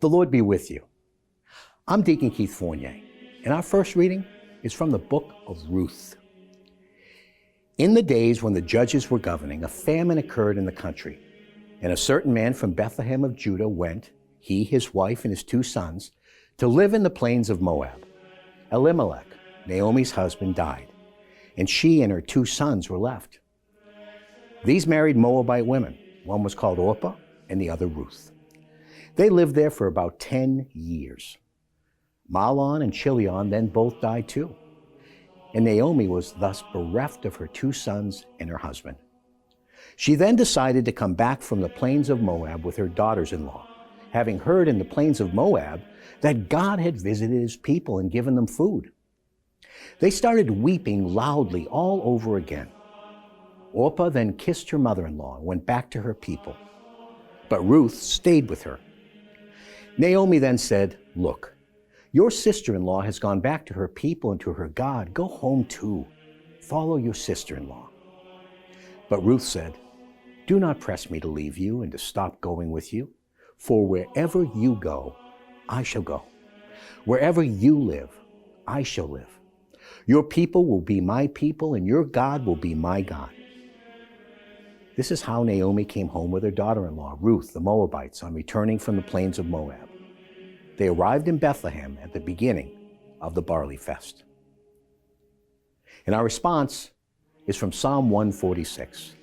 The Lord be with you. I'm Deacon Keith Fournier, and our first reading is from the book of Ruth. In the days when the judges were governing, a famine occurred in the country, and a certain man from Bethlehem of Judah went, he, his wife, and his 2 sons, to live in the Plains of Moab. Elimelech, Naomi's husband, died, and she and her 2 sons were left. These married Moabite women. One was called Orpah, and the other Ruth. They lived there for about 10 years. Mahlon and Chilion then both died too, and Naomi was thus bereft of her 2 sons and her husband. She then decided to come back from the Plains of Moab with her daughters-in-law, having heard in the Plains of Moab that God had visited his people and given them food. They started weeping loudly all over again. Orpah then kissed her mother-in-law and went back to her people, but Ruth stayed with her. Naomi then said, "Look, your sister-in-law has gone back to her people and to her God. Go home too. Follow your sister-in-law." But Ruth said, "Do not press me to leave you and to stop going with you, for wherever you go, I shall go. Wherever you live, I shall live. Your people will be my people, and your God will be my God." This is how Naomi came home with her daughter-in-law, Ruth, the Moabites, on returning from the Plains of Moab. They arrived in Bethlehem at the beginning of the barley fest. And our response is from Psalm 146.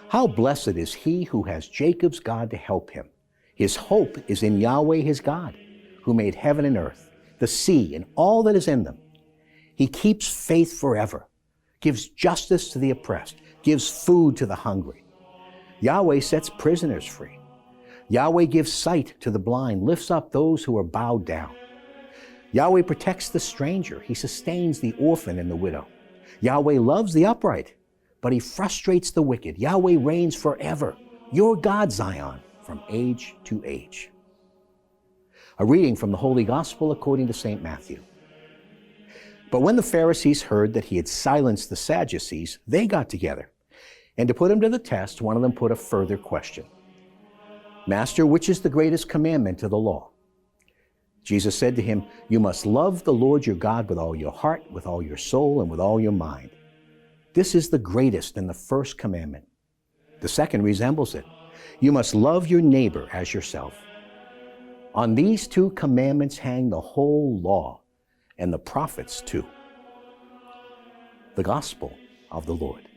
How blessed is he who has Jacob's God to help him. His hope is in Yahweh his God, who made heaven and earth, the sea, and all that is in them. He keeps faith forever, gives justice to the oppressed, gives food to the hungry. Yahweh sets prisoners free. Yahweh gives sight to the blind, lifts up those who are bowed down. Yahweh protects the stranger. He sustains the orphan and the widow. Yahweh loves the upright, but he frustrates the wicked. Yahweh reigns forever. Your God, Zion, from age to age. A reading from the Holy Gospel according to St. Matthew. But when the Pharisees heard that he had silenced the Sadducees, they got together. And to put him to the test, one of them put a further question. "Master, which is the greatest commandment of the law?" Jesus said to him, "You must love the Lord your God with all your heart, with all your soul, and with all your mind. This is the greatest and the first commandment. The second resembles it. You must love your neighbor as yourself. On these 2 commandments hang the whole law and the prophets too." The Gospel of the Lord.